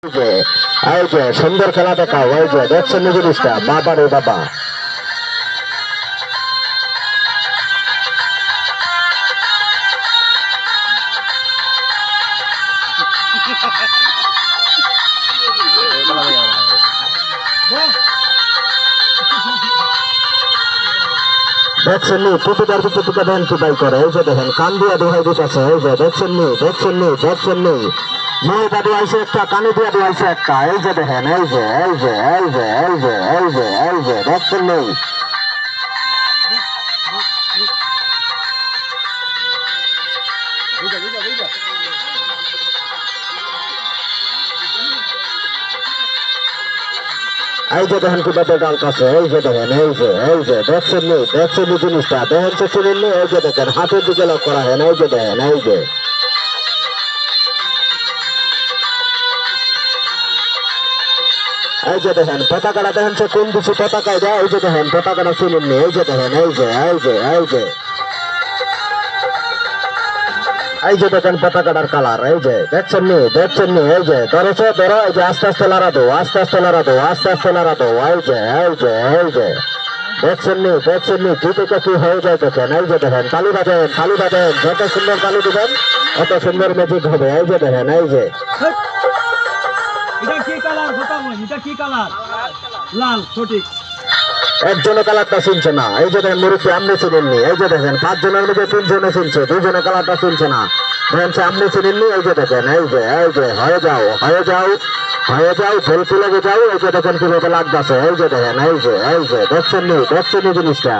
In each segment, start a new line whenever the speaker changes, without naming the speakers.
এই যে সুন্দর খেলা দেখাও, এই যে দেখছেন জিনিসটা, বাবা রে বাবা। দেখছেন নি টুপিটার পিছু টুকে দেন টুপাই করে, এই যে দেখেন কান দিয়া দোহাই দিতেছে, এই যে দেখছেন নি দেখছেন নি দেখছেন নি মেয়েটা দোয়াইছে একটা, কানে দিয়া দোয়াইছে একটা, এই যে দেখেন এই যে এই যে এই যে এই যে এই যে এই যে দেখছেন নি। এই যে দেখেন কিভাবে ডালকাছে, এই যে দেখেন এই যে দেখছেন নি জিনিসটা, দেখেন তো শুনেননি, এই যে দেখেন হাতের দিকে লক করা হয়, এই যে দেখেন এই যে এই যে দেখেন পতাকাটা দেখেন সে কোন কিছু পতাকায় দেয়, এই যে দেখেন পতাকাটা শুনেননি, এই যে দেখেন এই যে এই যে এই যে এই যে দেখেন পতাকাটার কালার, এই যে দেখছেন নি এই যে ধরেছে ধরো, এই যে আস্তে আস্তে লড়া দো, আস্তে আস্তে লড়া দো, আস্তে আস্তে লড়া দো, এই যে এই যে এই যে দেখছেন নি কি থেকে কি হয়ে যায় দেখেন, এই যে দেখেন তালি বাজেন যত সুন্দর তালি দিবেন অত সুন্দর ম্যাজিক হবে, এই যে দেখেন এই যে একজনে কালারটা শুনছে না, এই যে দেখেন মুরুব্বী আপনি চিনেননি, এই যে দেখেন 5 জনের মধ্যে 3 জনে শুনছে, 2 জনে কালারটা শুনছে না, দেখেন সে আপনি চিনেননি, এই যে দেখেন এই যে হয়ে যাও ভেলকি লেগে যাও, এই যে দেখেন কিভাবে লাগতেছে, এই যে দেখেন এই যে দেখছেন নি জিনিসটা,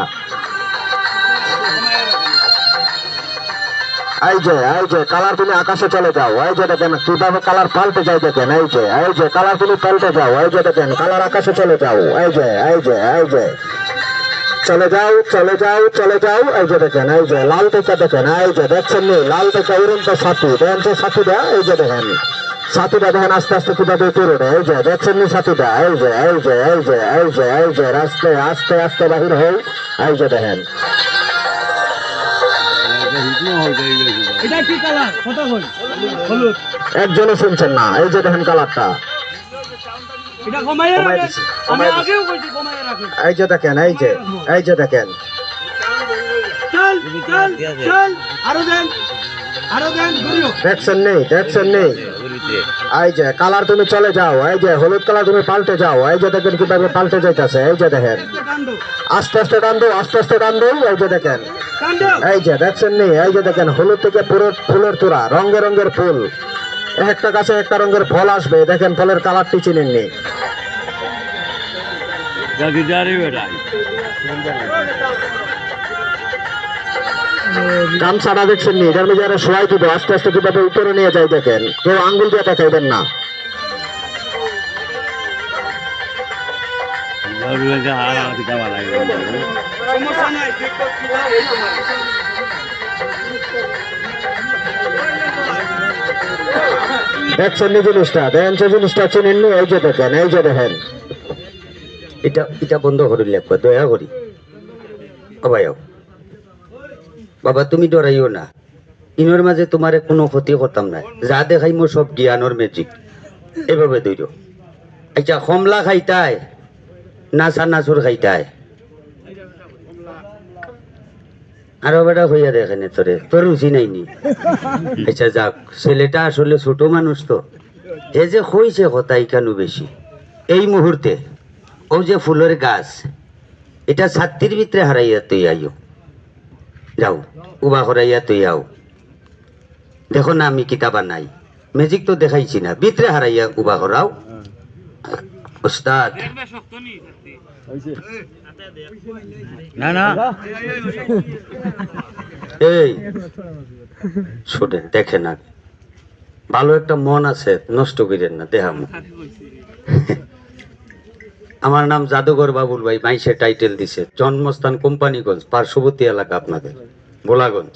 এই যে কালার তুমি আকাশে চলে যাও, এই যে দেখেন কিভাবে কালার পাল্টে যায়, দেখেন এই যে কালার তুমি পাল্টে যাও, এই যে দেখেন কালার আকাশে চলে যাও, এই যে চলে যাও, এই যে দেখেন এই যে লাল থেকে দেখেন, এই যে দেখছেন নি লাল থেকে উড়ন্ত সাথী, দেখেন সে সাথীটা, এই যে দেখেন সাথীটা দেখেন আস্তে আস্তে কিভাবে উপরে ওঠে, এই যে দেখছেন নি সাথীটা, এই যে আস্তে আস্তে বাহির হই, এই যে দেখেন একজনও শুনছেন না, এই যে দেখেন কালারটা, এই যে দেখেন এই যে দেখেন দেখছেন নেই এই যে কালার তুমি চলে যাও, এই যে হলুদ কালার তুমি পাল্টে যাও, এই যে দেখেন কিভাবে পাল্টে যাইতেছে, এই যে দেখেন আস্তে আস্তে টান দো, এই যে দেখেন এই যে দেখছেন নি, এই যে দেখেন হলুদ থেকে পুরো ফুলের তোড়া, রঙের ফুল, একটা গাছে একটা রঙের ফল আসবে, দেখেন ফলের কালারটি চিনেননি, গামছাটা দেখছেন নি, এটার মধ্যে শোয়াই দিব, আস্তে আস্তে কিভাবে উপরে নিয়ে যায়, দেখেন কেউ আঙ্গুল দিয়ে দেখাইবেন না, দেখছেন নি জিনিসটা, দেখেন সে জিনিসটা চিনেননি, এই যে দেখেন এটা বন্ধ করি লেখবা দয়া করি, ও ভাই বাবা তুমি ডরাইও না, ইনোর মাঝে তোমার কোনো ক্ষতি করতাম না, যা দেখাই মোর সব জ্ঞানর ম্যাজিক, এভাবে দৈর। আচ্ছা কমলা খাইতায় না চানাচুর খাইতায়, আরো বেটা হইয়া দেখেন তোর রুচি নাইনি, আচ্ছা যাক ছেলেটা আসলে ছোট মানুষ তো, এ যে হইছে কথা ইকানো বেশি, এই মুহূর্তে ও যে ফুলের গাছ এটা ছাত্রীর ভিতরে হারাইয়া তুই আইও, যাও উবা করাইয়া তুই আও, দেখো না আমি কিতাবা নাই, ম্যাজিক তো দেখাইছি না, ভিতরে হারাইয়া উবা করাও ওস্তাদ, না এই শোনেন দেখেন না, ভালো একটা মন আছে নষ্ট করেন না, দেখামু আমার নাম জাদুঘর বাবুল ভাই, মাইসে টাইটেল দিছে, জন্মস্থান কোম্পানিগঞ্জ, পার্শ্ববর্তী এলাকা আপনাদের ভোলাগঞ্জ,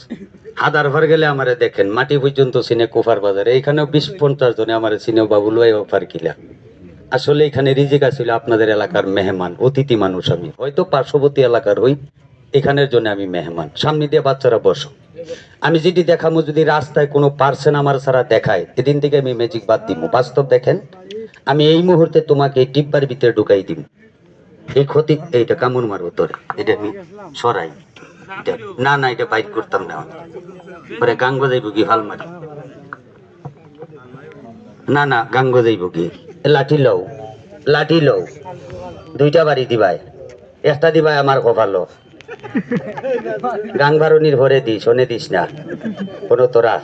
হাদারভার গেলে আমারে দেখেন, মাটি পর্যন্ত চিনে কোফার বাজারে, এইখানেও 20-50 জনে আমার চিনে বাবুল ভাই অফার কিলা, আসলে এখানে রিজিক আছিল আপনাদের এলাকার মেহমান অতিথি মানুষ, আমি হয়তো পার্শ্ববর্তী এলাকার হই, এখানের জন্য আমি মেহমান, সামনে দিয়ে বাচ্চারা বসো, আমি যেটি দেখামো যদি রাস্তায় কোনো পার্সন আমার ছাড়া দেখায় সেদিন থেকে আমি ম্যাজিক বাদ দিব। বাস্তব দেখেন, আমি এই মুহূর্তে তোমাকে এই টিব্বার ভিতরে ঢুকাই দিব। এই ক্ষতি এইটা কামড় মারবো তোরে, এটা আমি সরাই। না না, এটা বাইট করতাম না, পরে গাঙ্গ যাইব কি হাল মারি। না না, গাঙ্গ যাইব কি। লাঠি লও, লাঠি লও, দুইটা বাড়ি দিবাই, একটা দিবাই আমার কপালো। গাং ভারণীর ভরে দিস, শোনে দিস না কোনো তোরা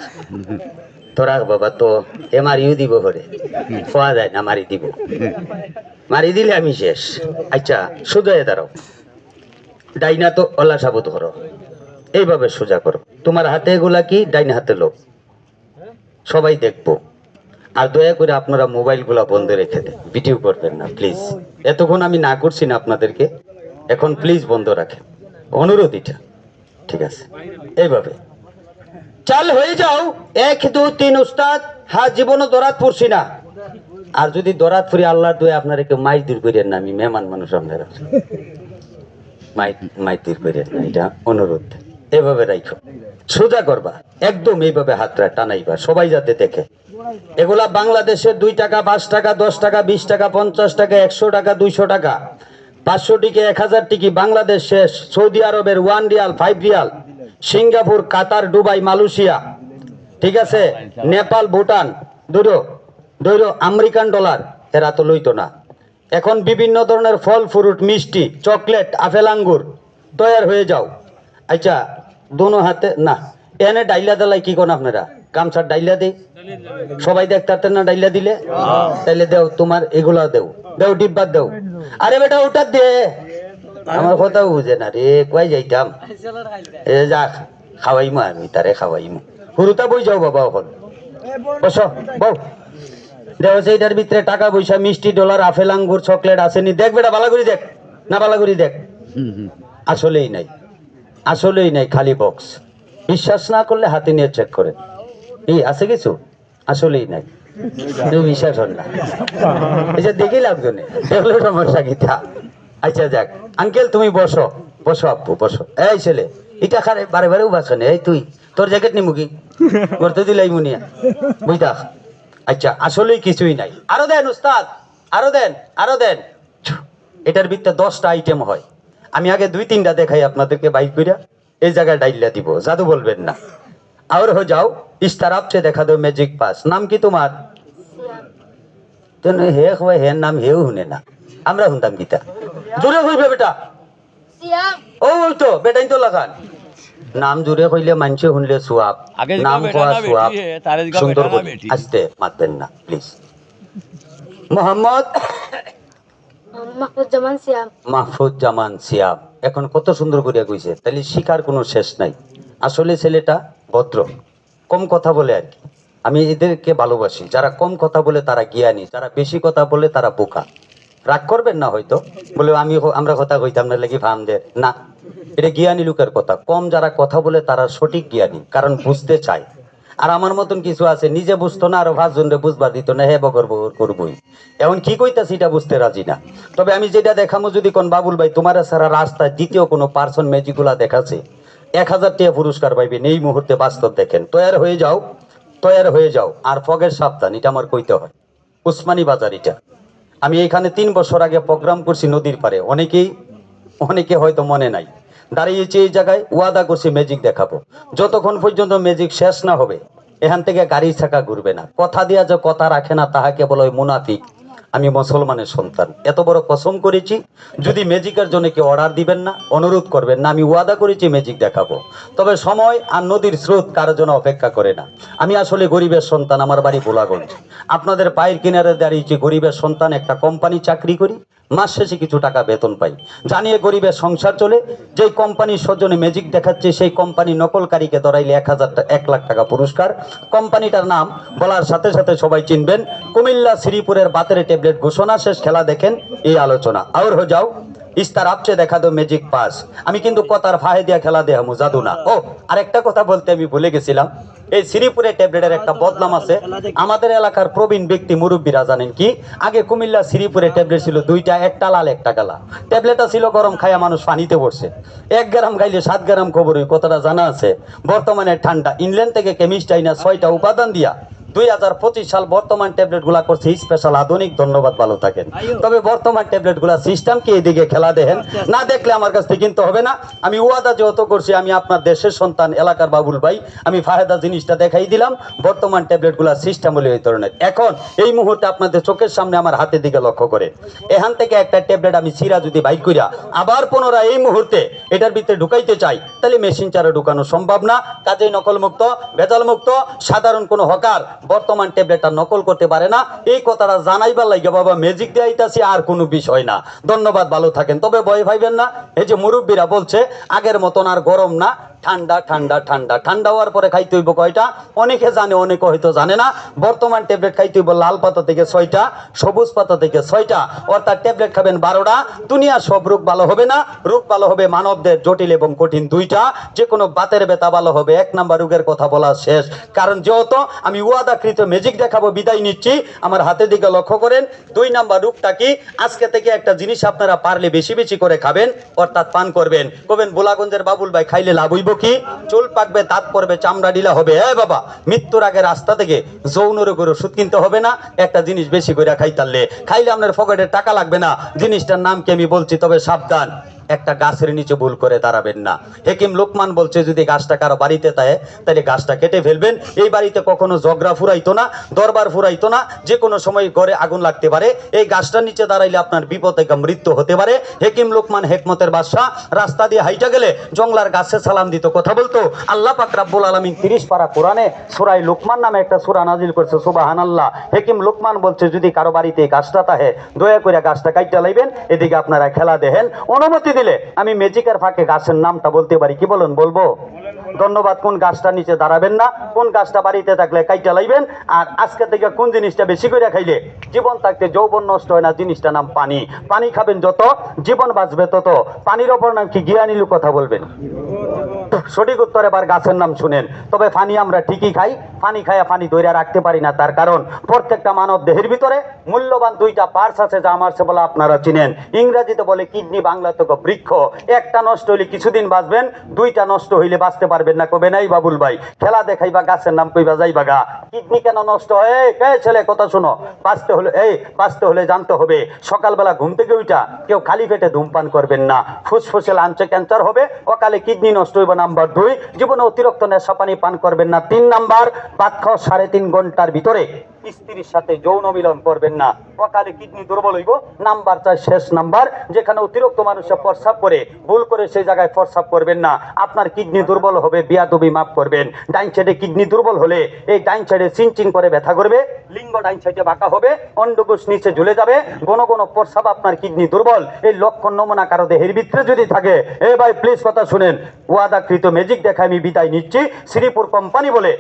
তোরা বাবা তো এ মারিও দিব ভরে, খোয়া যায় না, মারি দিব। মারি দিলে আমি শেষ। আচ্ছা সোজা দাঁড়াও, ডাইনা তো অলা সাবুত করো, এইভাবে সোজা করো। তোমার হাতে এগুলা কি, ডাইনা হাতে লো, সবাই দেখবো। আর দয়া করে আপনারা মোবাইল গুলা বন্ধ রেখে দেন, ভিডিও করবেন না প্লিজ। এতক্ষণ আমি না করছি না আপনাদেরকে, এখন প্লিজ বন্ধ রাখেন, অনুরোধ এটা, ঠিক আছে? এইভাবে চাল হয়ে যাও, 1 2 3 উস্তাদ। হ্যাঁ, জীবনও দরাত পড়ছি না, আর যদি দরাত ফুরি আল্লাহর দোয়া আপনারা কেউ মাই দূর করেন না, আমি মেহমান মানুষ আপনারা, মাই দূর করেন না, এটা অনুরোধ। এভাবে রাখো, সোজা করবা একদম, এইভাবে হাতটা টানাইবা, সবাই যাতে দেখে। এগুলা বাংলাদেশের 2 টাকা 5 টাকা 10 টাকা 20 টাকা 50 টাকা 100 টাকা 200 টাকা 500 টিকে 1000 টিকি বাংলাদেশ শেষ। সৌদি আরবের 1 রিয়াল 5 রিয়াল, সিঙ্গাপুর, কাতার, দুবাই, মালয়েশিয়া, ঠিক আছে, নেপাল, ভুটান, দৈর আমেরিকান ডলার, এরা তো লইতো না। এখন বিভিন্ন ধরনের ফল ফ্রুট, মিষ্টি, চকলেট, আপেল, আঙ্গুর তৈরি হয়ে যাও। আচ্ছা দোনো হাতে না, এনে ডাইলা দিলাই কি কোন আপনারা, গামছার ডাইলা দেই, সবাই দেখতে না ডাইলা দিলে, তাইলে দেও, তোমার এগুলা দেও, দেও ডিব্বা দেও। আরে বেটা ওটা দে, আমার কথাও বুঝে না রে, কই যাইতাম। এ যাক, খাওয়াইমু আমি, তারে খাওয়াইমু। হুরুতা বই যাও বাবা, এখন বসো, বউ দেও। সেইটার ভিতরে টাকা পয়সা, মিষ্টি, ডলার, আপেল, আঙ্গুর, চকলেট আসেনি? দেখ বেটা, ভালো করে দেখ, না ভালো করে দেখ। আসলেই নাই, আসলেই নাই, খালি বক্স। বিশ্বাস না করলে হাতে নিয়ে চেক করে, এই আছে কিছু, আসলেই নাই। তুমি বিশ্বাস হন না, এই যে দেখি লাগবে না, এগুলো সমস্যা কিতা। আচ্ছা যাক, আঙ্কেল তুমি বসো, বসো আব্বু বসো। এই ছেলে, এটা খারে বারে বারে উবাস এই তুই তোর জ্যাকেট নিমু কি করতে দিলাই মুনিয়া, বুঝতা? আচ্ছা আসলেই কিছুই নাই। আরো দেন উস্তাদ, আরো দেন, আরো দেন। এটার ভিতরে 10টা আইটেম হয়, আমি আগে 2-3টা দেখাই আপনাদেরকে বাইক কইরা, এই জায়গায় ডাইলা দিব, জাদু বলবেন না। আর হয়ে যাও, इस तरफ से देखा दो मैजिक पास। नाम কি তোমার? তো হে হয়, হে নাম হেউ শুনে না, আমরা শুনতাম কিতা। জোরে কইবে বেটা, সিয়াম। ওই তো বেটাই তো লাগান, নাম জোরে কইলে মানুষে শুনলে সুয়াব, নাম কোয়া সুয়াব, সুন্দর করে আস্তে মাতবেন না প্লিজ। মোহাম্মদ
মাহফুজ্জামান সিয়াম।
মাহফুজ্জামান সিয়াম, এখন কত সুন্দর করে কইছে, তাহলে শিকার কোনো শেষ নাই। আসলে ছেলেটা ভদ্র, কম কথা বলে আর কি। আমি এদেরকে ভালোবাসি, যারা কম কথা বলে তারা জ্ঞানী, যারা বেশি কথা বলে তারা বোকা। রাগ করবেন না হয়তো, বলে আমরা কথা কইতাম না লাগি ফার্মদের না, এটা জ্ঞানী লোকের কথা। কম যারা কথা বলে তারা সঠিক জ্ঞানী, কারণ বুঝতে চায়। আর আমার মতন কিছু আছে, নিজে বুঝতো না, আরো 5 জনরে বুঝবার দিত না, হে বকর বকর করবই। এখন কি কইতাছি এটা বুঝতে রাজি না। তবে আমি যেটা দেখামো, যদি কোন বাবুল ভাই তোমার সারা রাস্তায় দ্বিতীয় কোনো পার্সন ম্যাজিকগুলা দেখাচ্ছে, 1000 টাকা পুরস্কার পাইবেন এই মুহূর্তে। বাস্তব দেখেন, তৈরি হয়ে যাও, তৈরি হয়ে যাও। আর ফগের সাবধান, এটা আমার কইতে হয়। উসমানী বাজার এটা, আমি এখানে 3 বছর আগে প্রোগ্রাম করছি নদীর পারে, অনেকে হয়তো মনে নাই। দাঁড়িয়েছি এই জায়গায়, ওয়াদা করছি ম্যাজিক দেখাবো। যতক্ষণ পর্যন্ত ম্যাজিক শেষ না হবে এখান থেকে গাড়ি চাকা ঘুরবে না। কথা দিয়া যে কথা রাখে না, তাহাকে বলা হয় মুনাফিক। আমি মুসলমানের সন্তান, এত বড় কসম করেছি, যদি ম্যাজিকের জন্য কেউ অর্ডার দিবেন না, অনুরোধ করবেন না। আমি ওয়াদা করেছি ম্যাজিক দেখাবো, তবে সময় আর নদীর স্রোত কারোর জন্য অপেক্ষা করে না। আমি আসলে গরিবের সন্তান, আমার বাড়ি ভোলাগঞ্জ। আপনাদের পায়ের কিনারে দাঁড়িয়েছি, গরিবের সন্তান, একটা কোম্পানি চাকরি করি, মাস শেষে কিছু টাকা বেতন পাই, জানিয়ে গরিবের সংসার চলে। যেই কোম্পানির সৌজন্যে ম্যাজিক দেখাচ্ছে, সেই কোম্পানি নকলকারীকে ধরাইলে 1 লাখ টাকা পুরস্কার। কোম্পানিটার নাম বলার সাথে সাথে সবাই চিনবেন, কুমিল্লা শ্রীপুরের বাতের ট্যাবলেট। ঘোষণা শেষ, খেলা দেখেন এই আলোচনা। আর হয়ে যাও, ইস্তার আপচে দেখা দো ম্যাজিক পাস। আমি কিন্তু কথার ফাহে দিয়া খেলা দেয়া জাদু না। ও আরেকটা কথা বলতে আমি ভুলে গেছিলাম, এই শ্রীপুরে ট্যাবলেটের একটা বদনাম আছে। আমাদের এলাকার প্রবীণ ব্যক্তি মুরব্বীরা জানেন কি, আগে কুমিল্লা শ্রীপুরে ট্যাবলেট ছিল দুইটা, একটা লাল একটা কালা। ট্যাবলেটটা ছিল গরম খাইয়া মানুষ পানিতে পড়ছে, 1 গ্রাম খাইলে 7 গ্রাম খবর, ওই কথাটা জানা আছে। বর্তমানে ঠান্ডা ইংল্যান্ড থেকে কেমিস্ট আইনা 6টা উপাদান দিয়া 2025 সাল বর্তমান ট্যাবলেট গুলা করছে স্পেশাল আধুনিক। ধন্যবাদ, ভালো থাকেন। তবে বর্তমান ট্যাবলেট গুলা সিস্টেম কি এদিকে খেলা দেখেন না, দেখলে আমার কাছ থেকে কিনতে হবে না। আমি ওয়াদা যেহেতু করছি, আমি আপনার দেশের সন্তান, এলাকার বাবুল ভাই, আমি ফায়দা জিনিসটা দেখাই দিলাম। বর্তমান ট্যাবলেট গুলা সিস্টেম হলে এই ধরনের। এখন এই মুহূর্তে আপনাদের চোখের সামনে আমার হাতের দিকে লক্ষ্য করে এখান থেকে একটা ট্যাবলেট আমি সিরা যদি বাইক কইরা আবার পুনরায় এই মুহূর্তে এটার ভিতরে ঢুকাইতে চাই, তাহলে মেশিন চারা ঢুকানো সম্ভব না। কাজেই নকল মুক্ত, ভেজাল মুক্ত, সাধারণ কোনো হকার বর্তমান ট্যাবলেটটা নকল করতে পারে না। এই কথাটা জানাইবার লাগে বাবা, ম্যাজিক দিয়ে আইতাছি, আর কোনো বিষয় না। ধন্যবাদ, ভালো থাকেন। তবে ভয় পাইবেন না, এই যে মুরব্বীরা বলছে আগের মতন আর গরম না, ঠান্ডা ঠান্ডা ঠান্ডা। ঠান্ডা হওয়ার পরে খাইতে হইব কয়টা, অনেকে জানে অনেকে হয়তো জানে না। বর্তমান ট্যাবলেট খাইতে হইব লাল পাতা থেকে 6টা, সবুজ পাতা থেকে 6টা, অর্থাৎ ট্যাবলেট খাবেন 12টা। দুনিয়া সব রোগ ভালো হবে না, রোগ ভালো হবে মানবদের জটিল এবং কঠিন 2টা। যে কোনো বাতের ব্যথা ভালো হবে। 1 নাম্বার রোগের কথা বলা শেষ, কারণ যেহেতু আমি ওয়াদাকৃত ম্যাজিক দেখাবো, বিদায় নিচ্ছি। আমার হাতের দিকে লক্ষ্য করেন। 2 নাম্বার রোগটা কি, আজকে থেকে একটা জিনিস আপনারা পারলে বেশি বেশি করে খাবেন, অর্থাৎ পান করবেন। কবেন বোলাগঞ্জের বাবুল ভাই খাইলে লাভ হইব কি, চুল পাকবে, দাঁত পড়বে, চামড়া ঢিলা হবে। বাবা, মৃত্যুর আগে রাস্তা থেকে যৌন রোগের ওষুধ কিনতে হবে না, একটা জিনিস বেশি করে খাইতারলে খাইলে আপনার পকেটে টাকা লাগবে না। জিনিসটার নাম কি আমি বলছি, তবে সাবধান, একটা গাছের নিচে ভুল করে দাঁড়াবেন না। হেকিম লোকমান বলছে যদি গাছটা কারো বাড়িতে থাকে তাহলে গাছটা কেটে ফেলবেন। এই বাড়িতে কখনো ঝগড়া ফুরাইতো না, দরবার ফুরাইতো না, যে কোনো সময় ঘরে আগুন লাগতে পারে। এই গাছটার নিচে দাঁড়াইলে আপনার বিপদ থেকে মৃত্যু হতে পারে। হেকিম লোকমান হেকমতের বাদশা রাস্তা দিয়ে হাইটা গেলে জংলার গাছে সালাম দিত, কথা বলতো। আল্লাহ পাক রব্বুল আলামিন 30 পারা কোরআনে সূরা লোকমান নামে একটা সূরা নাজিল করছে, সুবহানাল্লাহ। হেকিম লোকমান বলছে যদি কারো বাড়িতে গাছটা থাকে দয়া করে গাছটা কাইটা লাইবেন। এদিকে আপনারা খেলা দেখেন, অনুমতি দিলে আমি ম্যাজিকের ফাঁকে গাছের নামটা বলতে পারি, কি বলেন, বলবো? ধন্যবাদ। কোন গাছটা নিচে দাঁড়াবেন না, কোন গাছটা বাড়িতে থাকলে কাইটা লাইবেন। আর আজকে থেকে কোন জিনিসটা বেশি করে খাইলে জীবন থাকতে যৌবন নষ্ট হয় না, জিনিসটা নাম পানি। পানি খাবেন যত, জীবন বাঁচবে তত। পানির ওপর নাম কি, জ্ঞানী লোক কথা বলবেন। সঠিক উত্তর এবার গাছের নাম শুনেন। তবে পানি আমরা ঠিকই খাই, পানি খাইয়া পানি ধরে রাখতে পারি না। তার কারণ প্রত্যেকটা মানব দেহের ভিতরে মূল্যবান 2টা পার্টস আছে, যা আমার সে বলে আপনারা চিনেন। ইংরেজিতে বলে কিডনি, বাংলা তো বৃক্ষ। একটা নষ্ট হইলে কিছুদিন বাঁচবেন, 2টা নষ্ট হইলে বাঁচতে পারবেন না। কবে নাই বাবুল ভাই, খেলা দেখাইবা গাছের নাম কইবা যাইবা গা। কিডনি কেন নষ্ট হয়, কে ছেলে কথা শুনো। বাঁচতে হলে জানতে হবে, সকালবেলা ঘুম থেকে উঠা কেউ খালি পেটে ধূমপান করবেন না, ফুসফুসে লাঞ্চে ক্যান্সার হবে, অকালে কিডনি নষ্ট হইব। নাম্বার 2, জীবনে অতিরিক্ত নেশা পানি পান করবেন না। 3 নাম্বার, ভাত খাওয়া 3.5 ঘন্টার ভিতরে স্ত্রীর সাথে যৌন মিলন করবেন না, অকালে কিডনি দুর্বল হইব। নাম্বার 4, শেষ নাম্বার, যেখানে অতিরিক্ত মানুষের প্রস্রাব করে ভুল করে সেই জায়গায় প্রস্রাব করবেন না, আপনার কিডনি দুর্বল হবে। বিয়াদবি মাফ করবেন। ডাইন সাইডে কিডনি দুর্বল হলে এই ডাইন সাইডে চিনচিন করে ব্যথা করবে, লিঙ্গ ডাইন সাইডে বাঁকা হবে, অন্ডকোষ নিচে ঝুলে যাবে, ঘন ঘন প্রস্রাব, আপনার কিডনি দুর্বল। এই লক্ষণ নমুনা কারো দেহের ভিতরে যদি থাকে, ভাই প্লিজ কথা শুনেন, ওয়াদাকৃত ম্যাজিক দেখা আমি বিদায় নিচ্ছি। শ্রীপুর কোম্পানি বলে